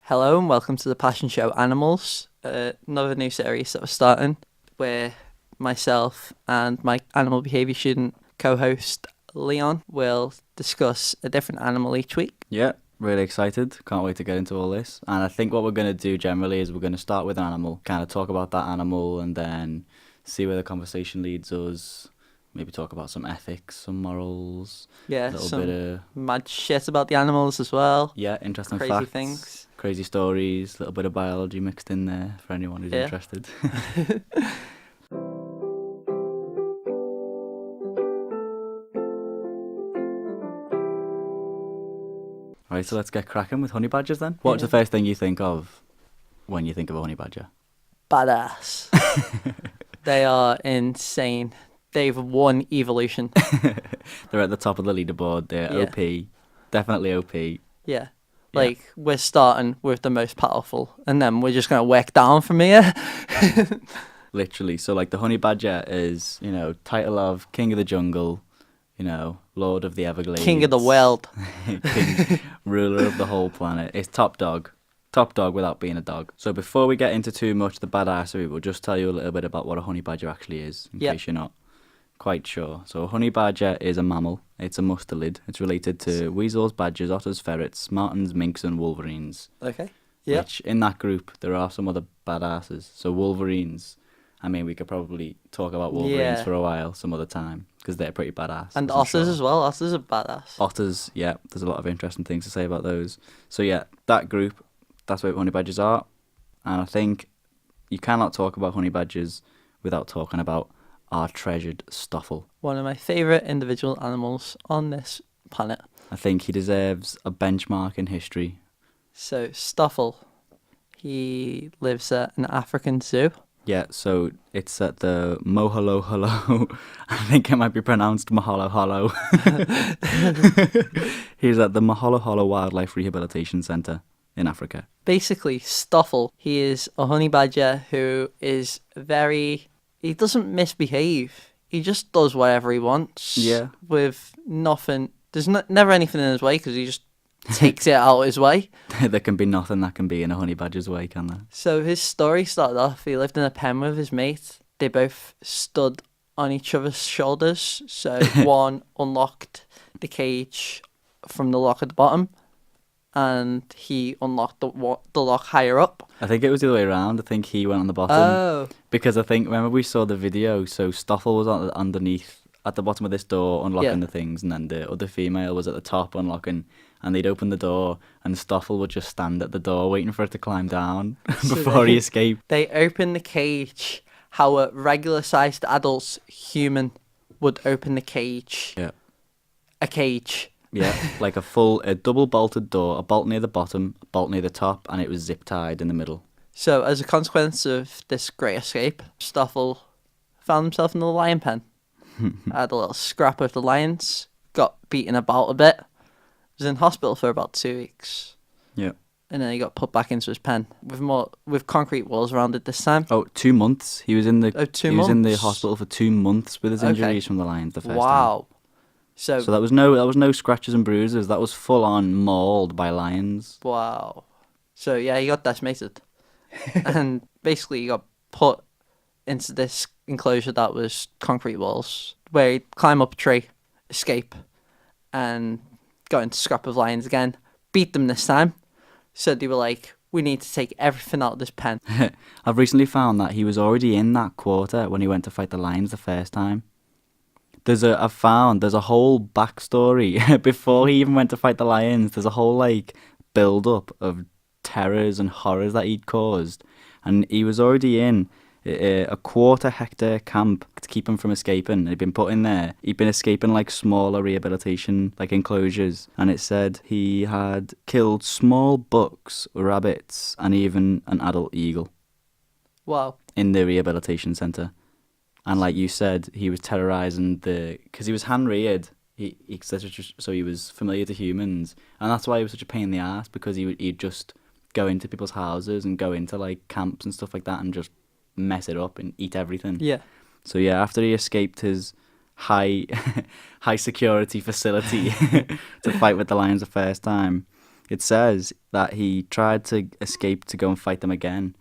Hello and welcome to the Passion Show Animals, another new series that we're starting where myself and my animal behaviour student co-host Leon will discuss a different animal each week. Yeah, really excited. Can't wait to get into all this. And I think what we're going to do generally is we're going to start with an animal, kind of talk about that animal and then see where the conversation leads us. Maybe talk about some ethics, some morals, Yeah, a little some bit of mad shit about the animals as well. interesting Crazy facts, things. crazy stories, a little bit of biology mixed in there for anyone who's Yeah. interested. Right, so let's get cracking with honey badgers then. What's the first thing you think of when you think of a honey badger? Badass. They are insane. They've won evolution. They're at the top of the leaderboard. They're Yeah. OP. Definitely OP. Yeah. Like, we're starting with the most powerful, and then we're just going to work down from here. Literally. So, like, the honey badger is, title of King of the Jungle, Lord of the Everglades. King of the world. King, ruler of the whole planet. It's top dog. Top dog without being a dog. So before we get into too much the badassery, we'll just tell you a little bit about what a honey badger actually is, in case you're not quite sure. So a honey badger is a mammal. It's a mustelid. It's related to weasels, badgers, otters, ferrets, martens, minks, and wolverines. Okay. Yeah. Which, in that group, there are some other badasses. So wolverines, I mean, we could probably talk about wolverines for a while some other time, because they're pretty badass. And otters as well. Otters are badass. Otters, yeah. There's a lot of interesting things to say about those. So yeah, that group, that's what honey badgers are. And I think you cannot talk about honey badgers without talking about our treasured Stoffel. One of my favourite individual animals on this planet. I think he deserves a benchmark in history. So, Stoffel, he lives at an African zoo. Yeah, so it's at the Moholoholo. I think it might be pronounced Moholoholo. He's at the Moholoholo Wildlife Rehabilitation Centre in Africa. Basically, Stoffel, he is a honey badger who is he doesn't misbehave. He just does whatever he wants. Yeah. With nothing. There's never anything in his way because he just takes it out his way. There can be nothing that can be in a honey badger's way, can there? So his story started off, he lived in a pen with his mate. They both stood on each other's shoulders. So one unlocked the cage from the lock at the bottom, and he unlocked the lock higher up. I think it was the other way around. I think he went on the bottom. Oh. Because I think, remember we saw the video, so Stoffel was underneath at the bottom of this door unlocking the things, and then the other female was at the top unlocking, and they'd open the door, and Stoffel would just stand at the door waiting for it to climb down before he escaped. They opened the cage how a regular-sized adult human would open the cage. Yeah. A cage. Yeah, like a double-bolted door, a bolt near the bottom, a bolt near the top, and it was zip-tied in the middle. So, as a consequence of this great escape, Stoffel found himself in the lion pen. Had a little scrap with the lions, got beaten about a bit, was in hospital for about 2 weeks. Yeah. And then he got put back into his pen with concrete walls around it this time. Oh, 2 months. He was in the 2 he was in the months? hospital for 2 months with his injuries from the lions the first time. Wow. So that was no scratches and bruises. That was full on mauled by lions. Wow. So yeah, he got decimated. And basically he got put into this enclosure that was concrete walls, where he'd climb up a tree, escape, and go into scrap of lions again, beat them this time. So they were like, we need to take everything out of this pen. I've recently found that he was already in that quarter when he went to fight the lions the first time. There's a whole backstory before he even went to fight the lions. There's a whole build up of terrors and horrors that he'd caused, and he was already in a quarter-hectare camp to keep him from escaping. He'd been put in there. He'd been escaping smaller rehabilitation enclosures, and it said he had killed small bucks, rabbits, and even an adult eagle. Wow. In the rehabilitation centre. And like you said, he was terrorising because he was hand-reared. So he was familiar to humans, and that's why he was such a pain in the ass, because he'd just go into people's houses and go into camps and stuff like that and just mess it up and eat everything. Yeah. So yeah, after he escaped his high security facility to fight with the lions the first time, It says that he tried to escape to go and fight them again,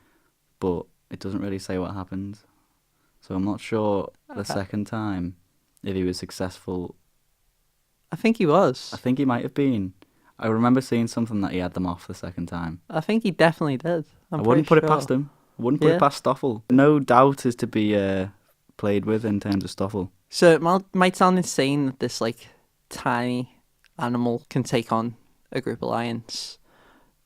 but it doesn't really say what happened. So I'm not sure the Okay. second time if he was successful. I think he was. I think he might have been. I remember seeing something that he had them off the second time. I think he definitely did. I wouldn't put pretty it past sure. him. I wouldn't put Yeah. it past Stoffel. No doubt is to be played with in terms of Stoffel. So it might sound insane that this like tiny animal can take on a group of lions,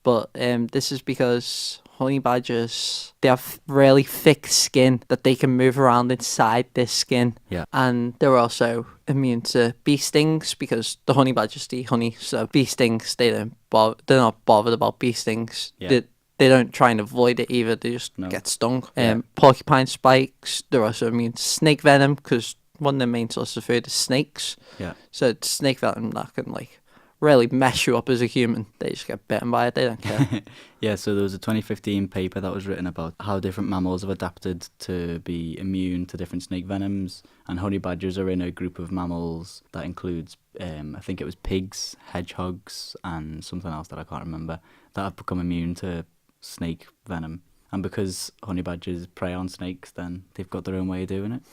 but this is because honey badgers, they have really thick skin that they can move around inside this skin. Yeah. And they're also immune to bee stings because the honey badgers eat honey, so bee stings they're not bothered about bee stings. Yeah. They don't try and avoid it either. They just No. get stung. Yeah. Porcupine spikes. They're also immune to snake venom because one of their main sources of food is snakes. Yeah. So it's snake venom that can like really mess you up as a human. They just get bitten by it. They don't care. Yeah, so there was a 2015 paper that was written about how different mammals have adapted to be immune to different snake venoms, and honey badgers are in a group of mammals that includes, I think it was pigs, hedgehogs, and something else that I can't remember, that have become immune to snake venom. And because honey badgers prey on snakes, then they've got their own way of doing it.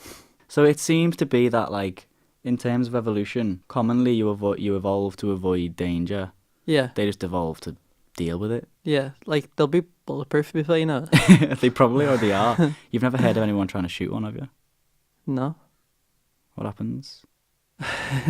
So it seems to be that, like, in terms of evolution, commonly you evolve to avoid danger. Yeah, They just evolve to deal with it. yeah. Like they'll be bulletproof before you know it. They probably already are. You've never heard of anyone trying to shoot one, have you? No. What happens?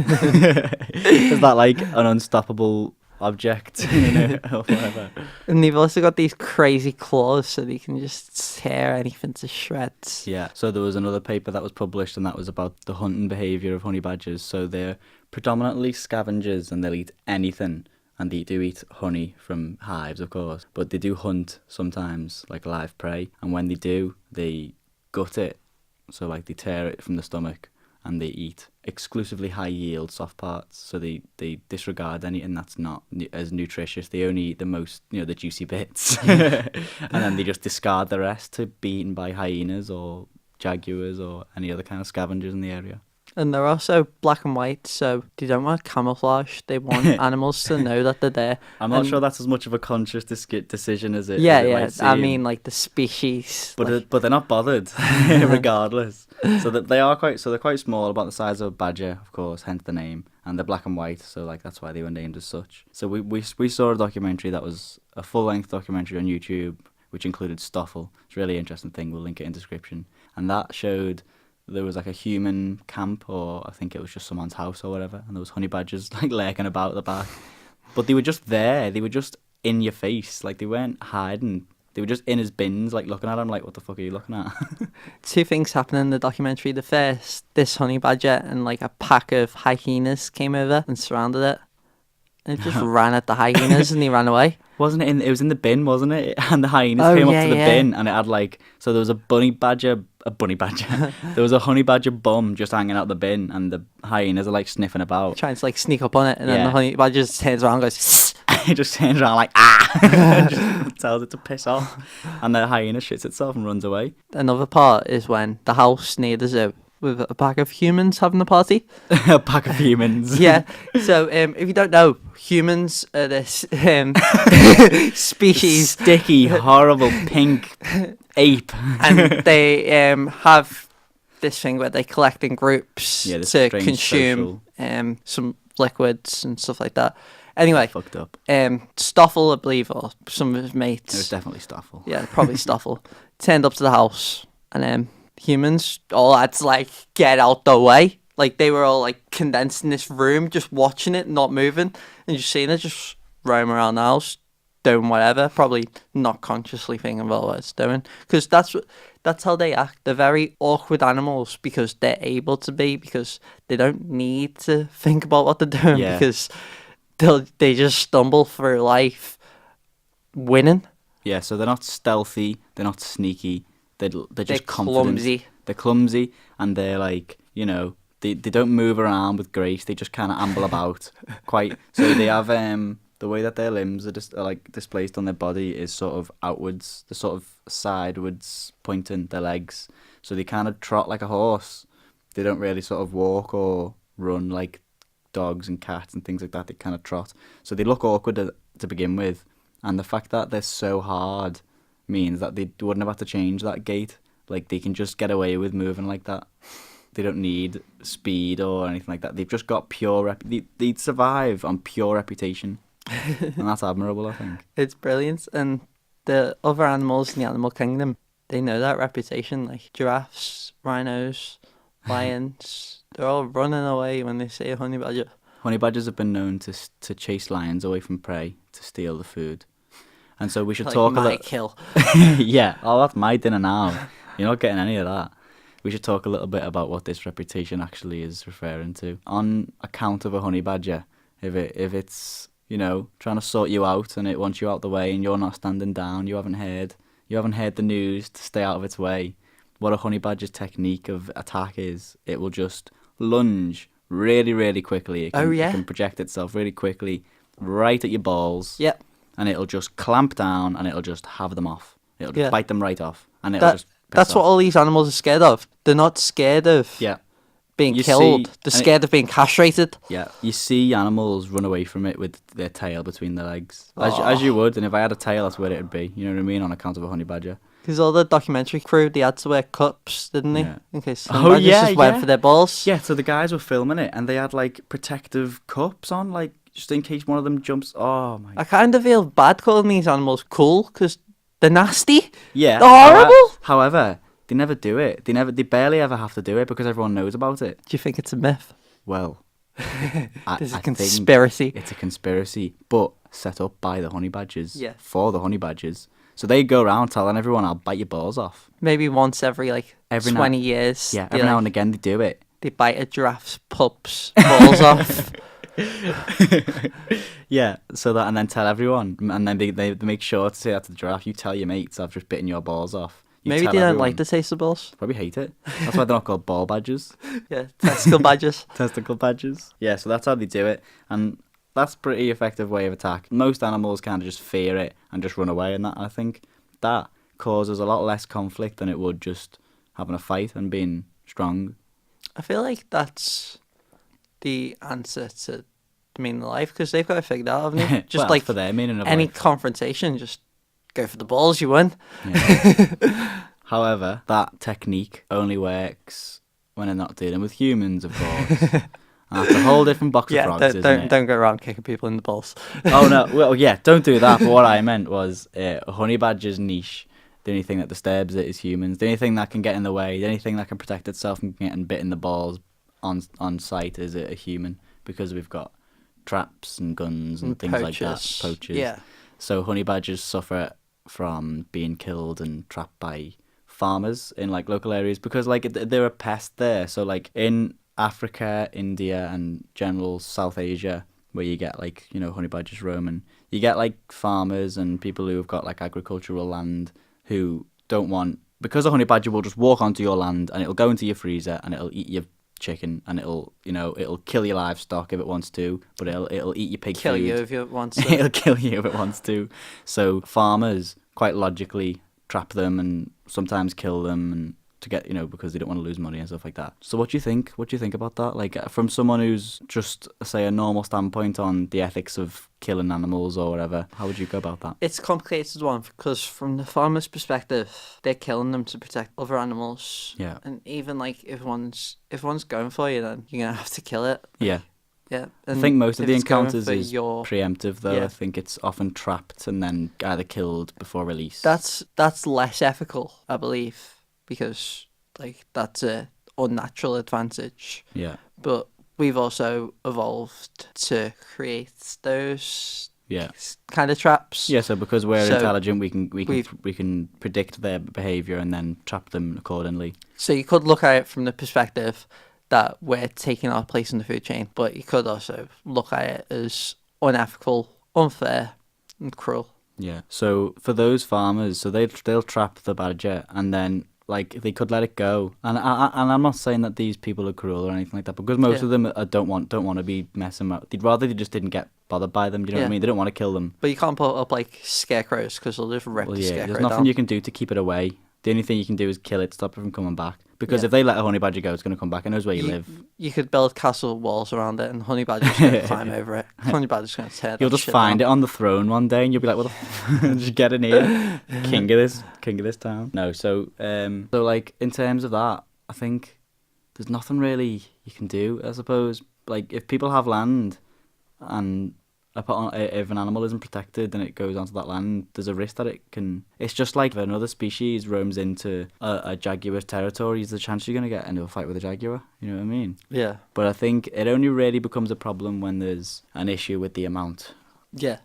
Is that like an unstoppable object? Or whatever? And they've also got these crazy claws so they can just tear anything to shreds. Yeah. So there was another paper that was published, and that was about the hunting behaviour of honey badgers. So they're predominantly scavengers, and they'll eat anything. And they do eat honey from hives, of course. But they do hunt sometimes, like live prey. And when they do, they gut it. So like they tear it from the stomach, and they eat exclusively high yield soft parts. So they disregard anything that's not as nutritious. They only eat the most, the juicy bits. And then they just discard the rest to be eaten by hyenas or jaguars or any other kind of scavengers in the area. And they're also black and white, so they don't want camouflage. They want animals to know that they're there. I'm not And- sure that's as much of a conscious decision as it Yeah, as it yeah. might I seem. mean, like the species. But like, but they're not bothered, regardless. So that they're quite small, about the size of a badger, of course, hence the name. And they're black and white, so like that's why they were named as such. So we saw a documentary that was a full-length documentary on YouTube, which included Stoffel. It's a really interesting thing. We'll link it in description. And that showed there was like a human camp, or I think it was just someone's house or whatever, and there was honey badgers like lurking about the back. But they were just there. They were just in your face. Like they weren't hiding. They were just in his bins, like looking at him, like, what the fuck are you looking at? two things happened in the documentary. The first, this honey badger and like a pack of hyenas came over and surrounded it. And it just ran at the hyenas and he ran away. Wasn't it? It was in the bin, wasn't it? And the hyenas Oh, came yeah, up to the yeah. bin, and it had like, so there was a bunny badger. There was a honey badger bum just hanging out the bin, and the hyenas are like sniffing about. Trying to like sneak up on it. And then Yeah. the honey badger just turns around and goes, It just turns around like, ah! Just tells it to piss off. And the hyena shits itself and runs away. Another part is when the house near the zoo with a pack of humans having a party. A pack of humans. Yeah. So if you don't know, humans are this species, Sticky, horrible, pink ape. and they have this thing where they collect in groups Yeah, this to strange consume some liquids and stuff like that. Anyway, Fucked up. Stoffel, I believe, or some of his mates. It was definitely Stoffel. Yeah, probably Stoffel. Turned up to the house, and humans all had to like get out the way. Like they were all like condensed in this room, just watching it, not moving, and just seeing it just roam around the house, doing whatever. Probably not consciously thinking about what it's doing, because that's how they act. They're very awkward animals because they're able to be, because they don't need to think about what they're doing, Yeah. because they just stumble through life winning. Yeah, so they're not stealthy, they're not sneaky, they're They're just confident. clumsy. They're clumsy, and they're like, they don't move around with grace, they just kind of amble about quite. So they have, the way that their limbs are just like displaced on their body is sort of outwards, they're sort of sidewards pointing their legs. So they kind of trot like a horse. They don't really sort of walk or run like dogs and cats and things like that. They kind of trot. So they look awkward to begin with. And the fact that they're so hard means that they wouldn't have had to change that gait. Like, they can just get away with moving like that. They don't need speed or anything like that. They've just got pure... They'd survive on pure reputation. And that's admirable, I think. It's brilliant. And the other animals in the animal kingdom, they know that reputation. Like giraffes, rhinos, lions, they're all running away when they see a honey badger. Honey badgers have been known to chase lions away from prey to steal the food. And so we should Like talk a my little... kill. Yeah, oh, that's my dinner now. You're not getting any of that. We should talk a little bit about what this reputation actually is referring to. On account of a honey badger, if it's, you know, trying to sort you out and it wants you out the way and you're not standing down, you haven't heard the news to stay out of its way, what a honey badger's technique of attack is, it will just lunge really, really quickly. It can project itself really quickly right at your balls. Yep. And it'll just clamp down and it'll just have them off. It'll just bite them right off. And it'll just That's what all these animals are scared of. They're not scared of being killed. They're scared of being castrated. Yeah, you see animals run away from it with their tail between their legs. As you would, and if I had a tail, that's where it would be. You know what I mean? On account of a honey badger. Because all the documentary crew, they had to wear cups, didn't they? Yeah. In case badgers just went for their balls. Yeah, so the guys were filming it, and they had, like, protective cups on, like, just in case one of them jumps. Oh, my God. I kind of feel bad calling these animals cool, because they're nasty. Yeah. They're horrible. However, they never do it. They barely ever have to do it because everyone knows about it. Do you think it's a myth? Well, There's a conspiracy. It's a conspiracy, but set up by the honey badgers. Yeah. For the honey badgers. So they go around telling everyone, I'll bite your balls off. Maybe once every 20 years. Yeah, every now and again they do it. They bite a giraffe's pup's balls off. Yeah, so that, and then tell everyone, and then they make sure to say that to the giraffe. You tell your mates, I've just bitten your balls off. Maybe they don't like the taste of balls. Probably hate it. That's why they're not called ball badgers. Yeah, testicle badgers. Testicle badgers. Yeah, so that's how they do it, and that's a pretty effective way of attack. Most animals kind of just fear it and just run away, and that, I think that causes a lot less conflict than it would just having a fight and being strong. I feel like that's the answer to the meaning of life, because they've got to figure that out, haven't they? Just well, for their meaning of any life. Confrontation, just go for the balls, you win. Yeah. However, that technique only works when they're not dealing with humans, of course. And that's a whole different box of frogs, isn't it? Don't go around kicking people in the balls. Oh, no. Well, yeah, don't do that. But what I meant was a honey badger's niche. The only thing that disturbs it is humans. The only thing that can get in the way, the only thing that can protect itself from getting bit in the balls on sight is a human, because we've got traps and guns and things like that. Poachers. Yeah. So honey badgers suffer from being killed and trapped by farmers in local areas, because they're a pest there. So in Africa, India, and general South Asia, where you get honey badgers roaming, you get farmers and people who have got agricultural land who don't want, because a honey badger will just walk onto your land and it'll go into your freezer and it'll eat your chicken and it'll kill your livestock if it wants to, but it'll eat your pig kill food. You if it wants to. It'll kill you if it wants to. So farmers quite logically trap them and sometimes kill them, and to get because they don't want to lose money and stuff like that. So what do you think? What do you think about that? From someone who's just say a normal standpoint on the ethics of killing animals or whatever, how would you go about that? It's a complicated one, because from the farmer's perspective, they're killing them to protect other animals. Yeah. And even if one's going for you, then you're gonna have to kill it. Yeah. Yeah. I think most of the encounters is your... preemptive, though. Yeah. I think it's often trapped and then either killed before release. That's less ethical, I believe, because that's a unnatural advantage. Yeah. But we've also evolved to create those kind of traps. Yeah, so because we're intelligent, we can predict their behaviour and then trap them accordingly. So you could look at it from the perspective that we're taking our place in the food chain, but you could also look at it as unethical, unfair, and cruel. Yeah. So for those farmers, so they'll trap the badger and then they could let it go. And I'm not saying that these people are cruel or anything like that, because most of them don't want to be messing up. They'd rather they just didn't get bothered by them. Do you know what I mean? They don't want to kill them. But you can't put up scarecrows, because they'll just rip the scarecrow there's nothing down. you can do to keep it away. The only thing you can do is kill it, stop it from coming back. Because Yeah. if they let a honey badger go, it's going to come back. It knows where you live. You could build castle walls around it, and honey badger's going to climb over it. Honey badger's going to tear. You'll that just shit find down. it on the throne one day, and you'll be like, "What the? Just get in here, king of this town." No, so like in terms of that, I think there's nothing really you can do. I suppose, like if people have land, and if an animal isn't protected and it goes onto that land, there's a risk that it can. It's just like if another species roams into a jaguar's territory, there's a chance you're going to get into a fight with a jaguar. You know what I mean? Yeah. But I think it only really becomes a problem when there's an issue with the amount. Yeah.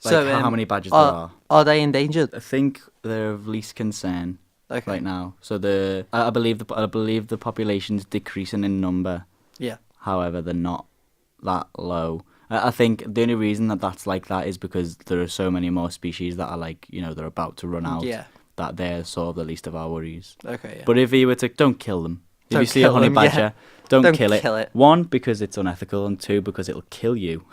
Like So, how many badgers there are. Are they endangered? I think they're of least concern Okay. right now. So I believe the population's decreasing in number. Yeah. However, they're not that low. I think the only reason that that's like that is because there are so many more species that are like, they're about to run out. Yeah. That they're sort of the least of our worries. Okay. Yeah. But if you were to, don't kill them. If Don't you see a kill honey them, yeah. badger, don't kill kill it. One, because it's unethical, and two, because it'll kill you.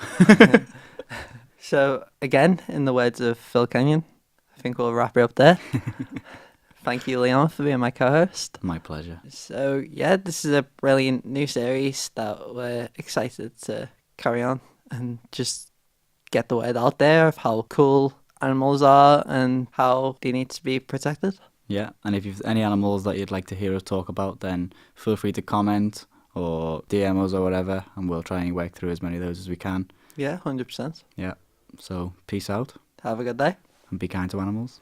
So again, in the words of Phil Kenyon, I think we'll wrap it up there. Thank you, Leon, for being my co-host. My pleasure. So yeah, this is a brilliant new series that we're excited to carry on and just get the word out there of how cool animals are and how they need to be protected. Yeah, and if you've any animals that you'd like to hear us talk about, then feel free to comment or DM us or whatever, and we'll try and work through as many of those as we can. Yeah, 100%. Yeah, so peace out Have a good day. and be kind to animals.